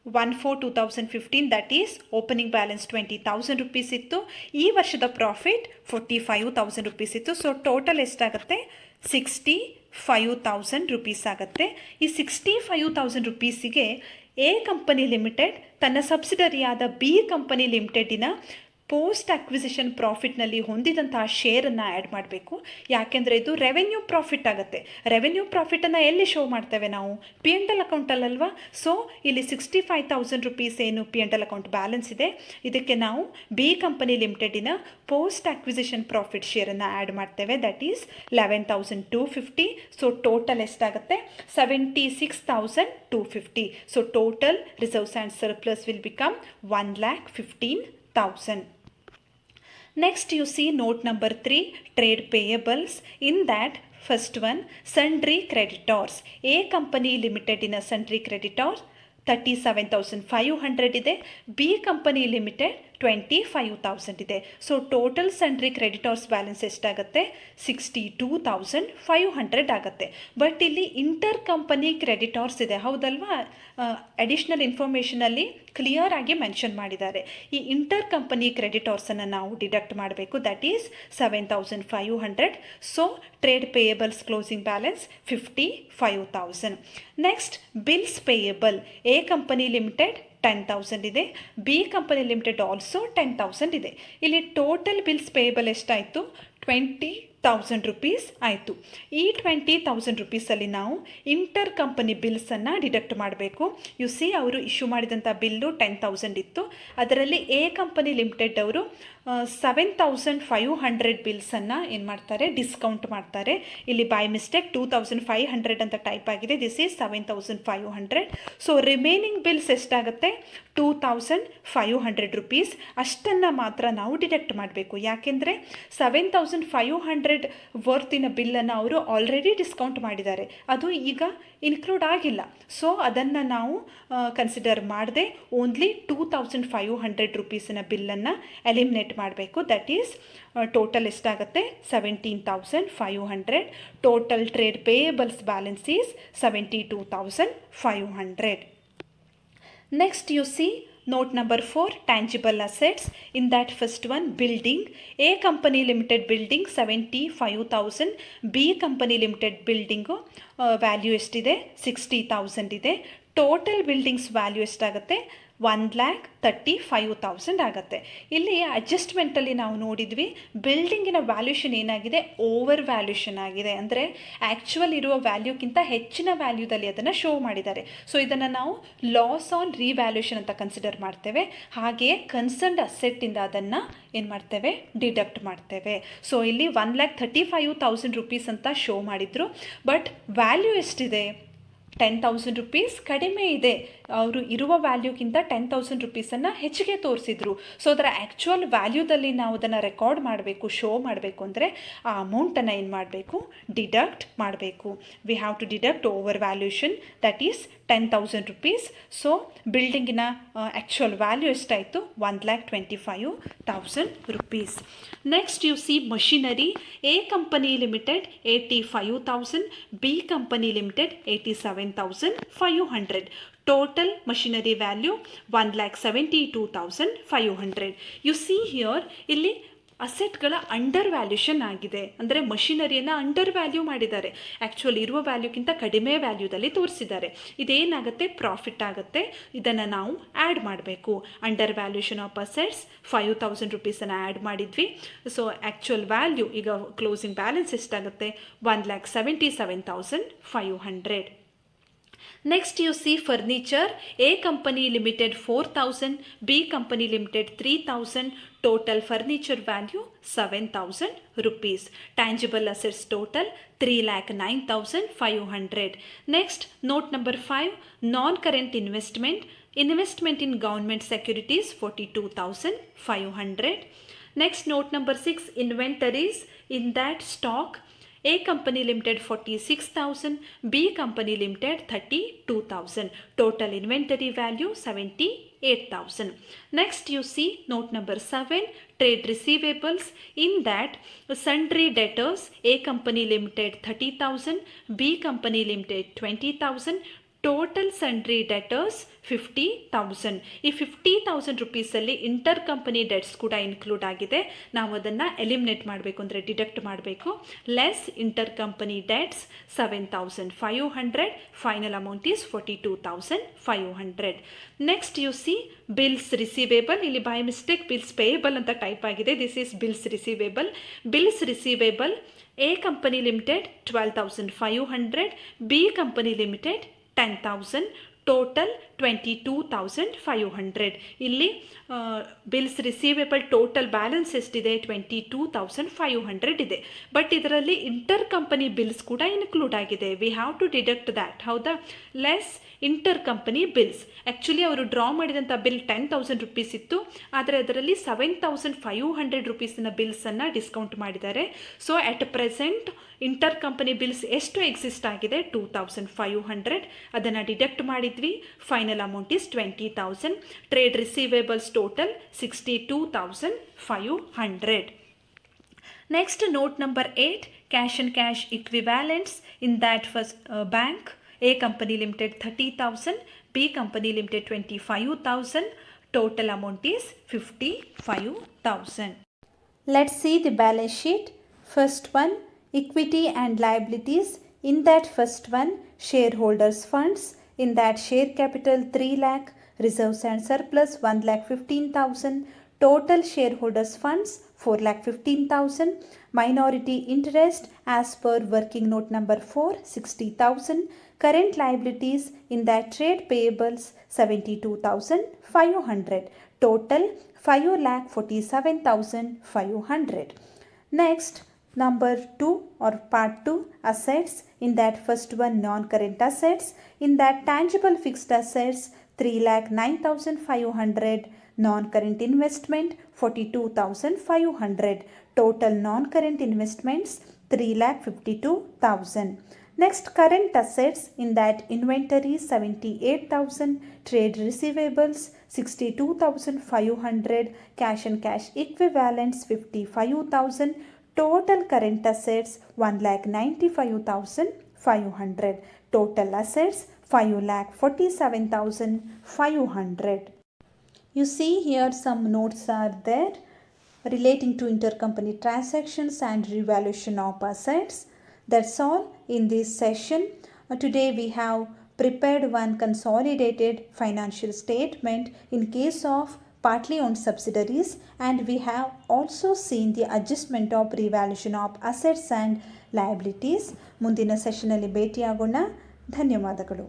1/4/2015 that is opening balance 20,000 rupees ಇತ್ತು. ಈ ವರ್ಷದ ಪ್ರಾಫಿಟ್ 45,000 ರುಪೀಸ್ ಇತ್ತು. ಸೊ ಟೋಟಲ್ ಎಷ್ಟಾಗುತ್ತೆ? 65,000 ರುಪೀಸ್ ಆಗುತ್ತೆ. ಈ 65,000 ರುಪೀಸಿಗೆ ಎ ಕಂಪನಿ ಲಿಮಿಟೆಡ್ ತನ್ನ ಸಬ್ಸಿಡರಿಯಾದ ಬಿ ಕಂಪನಿ ಲಿಮಿಟೆಡಿನ ಪೋಸ್ಟ್ ಅಕ್ವಿಸಿಷನ್ ಪ್ರಾಫಿಟ್ನಲ್ಲಿ ಹೊಂದಿದಂತಹ ಶೇರನ್ನು ಆ್ಯಡ್ ಮಾಡಬೇಕು. ಯಾಕೆಂದರೆ ಇದು ರೆವೆನ್ಯೂ ಪ್ರಾಫಿಟ್ ಆಗುತ್ತೆ. ರೆವೆನ್ಯೂ ಪ್ರಾಫಿಟನ್ನು ಎಲ್ಲಿ ಶೋ ಮಾಡ್ತೇವೆ ನಾವು? ಪಿ ಎನ್ ಎಲ್ ಅಕೌಂಟಲ್ಲಲ್ವಾ? ಸೊ ಇಲ್ಲಿ 65,000 ರುಪೀಸ್ ಏನು P N L account balance ಇದೆ, ಇದಕ್ಕೆ ನಾವು ಬಿ ಕಂಪನಿ ಲಿಮಿಟೆಡಿನ ಪೋಸ್ಟ್ ಅಕ್ವಿಸಿಷನ್ ಪ್ರಾಫಿಟ್ ಶೇರನ್ನು ಆ್ಯಡ್ ಮಾಡ್ತೇವೆ. That is 11,250. ಸೊ ಟೋಟಲ್ ಎಷ್ಟಾಗುತ್ತೆ? 76,250. So total reserves and surplus will become 1,15,000. Next you see note number 3, trade payables. In that first one, sundry creditors. A company limited in a sundry creditors 37,500 ಇದೆ. ಬಿ ಕಂಪನಿ ಲಿಮಿಟೆಡ್ 25,000 ಇದೆ. So total sundry creditors balance ಎಷ್ಟಾಗುತ್ತೆ? 62,500 ಆಗುತ್ತೆ. ಬಟ್ ಇಲ್ಲಿ ಇಂಟರ್ ಕಂಪನಿ ಕ್ರೆಡಿಟರ್ಸ್ ಇದೆ, ಹೌದಲ್ವಾ? ಅಡಿಷ್ನಲ್ ಇನ್ಫಾರ್ಮೇಷನಲ್ಲಿ ಕ್ಲಿಯರ್ ಆಗಿ ಮೆನ್ಷನ್ ಮಾಡಿದ್ದಾರೆ. ಈ ಇಂಟರ್ ಕಂಪನಿ ಕ್ರೆಡಿಟರ್ಸನ್ನು ನಾವು ಡಿಡಕ್ಟ್ ಮಾಡಬೇಕು. That is 7,500. So trade payables closing balance 55,000. Next bills payable. A company limited 10,000 ಇದೆ. ಬಿ ಕಂಪನಿ ಲಿಮಿಟೆಡ್ ಆಲ್ಸೋ 10,000 ಇದೆ. ಇಲ್ಲಿ ಟೋಟಲ್ ಬಿಲ್ಸ್ ಪೇಯಬಲ್ ಎಷ್ಟಾಯಿತು? 20,000 ರುಪೀಸ್ ಆಯಿತು. ಈ 20,000 ರುಪೀಸಲ್ಲಿ ನಾವು ಇಂಟರ್ ಕಂಪನಿ ಬಿಲ್ಸನ್ನು ಡಿಡಕ್ಟ್ ಮಾಡಬೇಕು. ಯು ಸಿ ಅವರು ಇಶ್ಯೂ ಮಾಡಿದಂಥ ಬಿಲ್ಲು 10,000 ಇತ್ತು. ಅದರಲ್ಲಿ ಎ ಕಂಪನಿ ಲಿಮಿಟೆಡ್ ಅವರು 7,500 ಬಿಲ್ಸನ್ನು ಏನು ಮಾಡ್ತಾರೆ? ಡಿಸ್ಕೌಂಟ್ ಮಾಡ್ತಾರೆ. ಇಲ್ಲಿ ಬೈ ಮಿಸ್ಟೇಕ್ 2,500 ಅಂತ ಟೈಪ್ ಆಗಿದೆ. This is 7,500. So remaining bills ಎಷ್ಟಾಗುತ್ತೆ? 2,500 ರುಪೀಸ್. ಅಷ್ಟನ್ನು ಮಾತ್ರ ನಾವು ಡಿಡಕ್ಟ್ ಮಾಡಬೇಕು. ಯಾಕೆಂದರೆ 7,500 ವರ್ತಿನ ಬಿಲ್ಲನ್ನು ಅವರು ಆಲ್ರೆಡಿ ಡಿಸ್ಕೌಂಟ್ ಮಾಡಿದ್ದಾರೆ, ಅದು ಈಗ ಇನ್ಕ್ಲೂಡ್ ಆಗಿಲ್ಲ. ಸೊ ಅದನ್ನು ನಾವು ಕನ್ಸಿಡರ್ ಮಾಡದೆ ಓನ್ಲಿ 2,500 ರುಪೀಸಿನ ಬಿಲ್ಲನ್ನು ಎಲಿಮಿನೇಟ್ ಮಾಡಬೇಕು. ದಟ್ ಈಸ್ ಟೋಟಲ್ ಎಷ್ಟಾಗುತ್ತೆ? 17,500. Total trade payables balance is 72,500. Next you see note number 4, tangible assets. In that first one, building. A company limited building 75,000. B company limited building value ಎಷ್ಟಿದೆ? 60,000 ಇದೆ. ಟೋಟಲ್ ಬಿಲ್ಡಿಂಗ್ಸ್ ವ್ಯಾಲ್ಯೂ ಎಷ್ಟಾಗುತ್ತೆ? 1,35,000 ಆಗುತ್ತೆ. ಇಲ್ಲಿ ಅಡ್ಜಸ್ಟ್ಮೆಂಟಲ್ಲಿ ನಾವು ನೋಡಿದ್ವಿ, ಬಿಲ್ಡಿಂಗಿನ ವ್ಯಾಲ್ಯೂಷನ್ ಏನಾಗಿದೆ? ಓವರ್ ವ್ಯಾಲ್ಯೂಷನ್ ಆಗಿದೆ. ಅಂದರೆ ಆ್ಯಕ್ಚುಯಲ್ ಇರುವ ವ್ಯಾಲ್ಯೂಕ್ಕಿಂತ ಹೆಚ್ಚಿನ ವ್ಯಾಲ್ಯೂದಲ್ಲಿ ಅದನ್ನು ಶೋ ಮಾಡಿದ್ದಾರೆ. ಸೊ ಇದನ್ನು ನಾವು ಲಾಸ್ ಆನ್ ರಿವ್ಯಾಲ್ಯೂಷನ್ ಅಂತ ಕನ್ಸಿಡರ್ ಮಾಡ್ತೇವೆ. ಹಾಗೆಯೇ ಕನ್ಸರ್ನ್ಡ್ ಅಸೆಟ್ಟಿಂದ ಅದನ್ನು ಏನು ಮಾಡ್ತೇವೆ? ಡಿಡಕ್ಟ್ ಮಾಡ್ತೇವೆ. ಸೊ ಇಲ್ಲಿ 1,35,000 ರುಪೀಸ್ ಅಂತ ಶೋ ಮಾಡಿದರು. ಬಟ್ ವ್ಯಾಲ್ಯೂ ಎಷ್ಟಿದೆ? 10,000 ರುಪೀಸ್ ಕಡಿಮೆ ಇದೆ. ಅವರು ಇರುವ ವ್ಯಾಲ್ಯೂಗಿಂತ 10,000 ರುಪೀಸನ್ನು ಹೆಚ್ಚಿಗೆ ತೋರಿಸಿದ್ರು. ಸೊ ಅದರ ಆ್ಯಕ್ಚುಯಲ್ ವ್ಯಾಲ್ಯೂದಲ್ಲಿ ನಾವು ಅದನ್ನು ರೆಕಾರ್ಡ್ ಮಾಡಬೇಕು, ಶೋ ಮಾಡಬೇಕು ಅಂದರೆ ಆ ಅಮೌಂಟನ್ನು ಏನು ಮಾಡಬೇಕು? ಡಿಡಕ್ಟ್ ಮಾಡಬೇಕು. We have to deduct over valuation, that is 10,000 rupees. So ಬಿಲ್ಡಿಂಗಿನ ಆ್ಯಕ್ಚುಯಲ್ ವ್ಯಾಲ್ಯೂ ಎಷ್ಟಾಯಿತು? 1,25,000 rupees. Next you see machinery. A company limited 85,000. B company limited 87,500. Total machinery value 1,72,500. You see here ಇಲ್ಲಿ ಅಸೆಟ್ಗಳ ಅಂಡರ್ ವ್ಯಾಲ್ಯೂಷನ್ ಆಗಿದೆ. ಅಂದರೆ ಮಷಿನರಿಯನ್ನು ಅಂಡರ್ ವ್ಯಾಲ್ಯೂ ಮಾಡಿದ್ದಾರೆ, ಆ್ಯಕ್ಚುಲಿ ಇರುವ ವ್ಯಾಲ್ಯೂಗಿಂತ ಕಡಿಮೆ ವ್ಯಾಲ್ಯೂದಲ್ಲಿ ತೋರಿಸಿದ್ದಾರೆ. ಇದೇನಾಗುತ್ತೆ? ಪ್ರಾಫಿಟ್ ಆಗುತ್ತೆ. ಇದನ್ನು ನಾವು ಆ್ಯಡ್ ಮಾಡಬೇಕು. ಅಂಡರ್ ವ್ಯಾಲ್ಯೂಷನ್ ಆಫ್ ಅಸೆಟ್ಸ್ 5,000 ರುಪೀಸನ್ನು ಆ್ಯಡ್ ಮಾಡಿದ್ವಿ. ಸೊ ಆ್ಯಕ್ಚುಯಲ್ ವ್ಯಾಲ್ಯೂ ಈಗ ಕ್ಲೋಸಿಂಗ್ ಬ್ಯಾಲೆನ್ಸ್ ಎಷ್ಟಾಗುತ್ತೆ? 1,77,500. Next you see furniture, A company limited 4,000, B company limited 3,000, total furniture value 7,000 rupees. Tangible assets total 3,09,500. Next, note number 5, non-current investment, investment in government securities 42,500. Next, note number 6, inventories, in that stock A company limited 46,000, B company limited 32,000. Total inventory value 78,000. Next you see note number 7, trade receivables. In that sundry debtors, A company limited 30,000, B company limited 20,000. Total sundry debtors 50,000. ಈ 50,000 ರುಪೀಸಲ್ಲಿ ಇಂಟರ್ ಕಂಪನಿ ಡೆಟ್ಸ್ ಕೂಡ ಇನ್ಕ್ಲೂಡ್ ಆಗಿದೆ. ನಾವು ಅದನ್ನು ಎಲಿಮಿನೇಟ್ ಮಾಡಬೇಕು ಅಂದರೆ ಡಿಡಕ್ಟ್ ಮಾಡಬೇಕು. Less inter company debts 7,500. Final amount is 42,500. Next you see bills receivable. ಇಲ್ಲಿ ಬೈ ಮಿಸ್ಟೇಕ್ ಬಿಲ್ಸ್ ಪೇಯಬಲ್ ಅಂತ ಟೈಪ್ ಆಗಿದೆ. This is bills receivable. Bills receivable A company limited 12,500, B company limited 10,000, total 22,500. ಇಲ್ಲಿ ಬಿಲ್ಸ್ ರಿಸೀವೇಬಲ್ ಟೋಟಲ್ ಬ್ಯಾಲೆನ್ಸ್ ಎಷ್ಟಿದೆ 22,500 ಇದೆ. ಬಟ್ ಇದರಲ್ಲಿ ಇಂಟರ್ ಕಂಪನಿ ಬಿಲ್ಸ್ ಕೂಡ ಇನ್ಕ್ಲೂಡ್ ಆಗಿದೆ. We have to deduct that. ಹೌದಾ? Less inter company bills. Actually ಅವರು ಡ್ರಾ ಮಾಡಿದಂಥ ಬಿಲ್ 10,000 ರುಪೀಸ್ ಇತ್ತು, ಆದರೆ ಅದರಲ್ಲಿ 7,500 ರುಪೀಸಿನ ಬಿಲ್ಸನ್ನು ಡಿಸ್ಕೌಂಟ್ ಮಾಡಿದ್ದಾರೆ. So at present inter company bills ಎಷ್ಟು ಎಕ್ಸಿಸ್ಟ್ ಆಗಿದೆ 2,500. ಅದನ್ನು ಡಿಡಕ್ಟ್ ಮಾಡಿದ್ವಿ. Final amount is 20,000. Trade receivables total 62,500. Next, note number 8, cash and cash equivalents. In that first bank, A company limited 30,000, B company limited 25,000. Total amount is 55,000. Let's see the balance sheet. First one, equity and liabilities. In that first one, shareholders funds. In that share capital 3 lakh, reserves and surplus 1,15,000. Total shareholders funds 4,15,000. Minority interest as per working note number 4 60,000. Current liabilities in that trade payables 72,500. Total 5,47,500. Next, number 2 or part 2, assets. In that first one, non-current assets. In that tangible fixed assets 3,09,500. Non-current investment 42,500. Total non-current investments 3,52,000. Next, current assets. In that inventory 78,000. Trade receivables 62,500. Cash and cash equivalents 55,000. Total current assets 1,95,500. Total assets 5,47,500. You see here some notes are there relating to intercompany transactions and revaluation of assets. That's all in this session. Today we have prepared one consolidated financial statement in case of partly owned subsidiaries, and we have also seen the adjustment of revaluation of assets and liabilities. ಮುಂದಿನ ಸೆಷನಲ್ಲಿ ಭೇಟಿಯಾಗೋಣ. ಧನ್ಯವಾದಗಳು.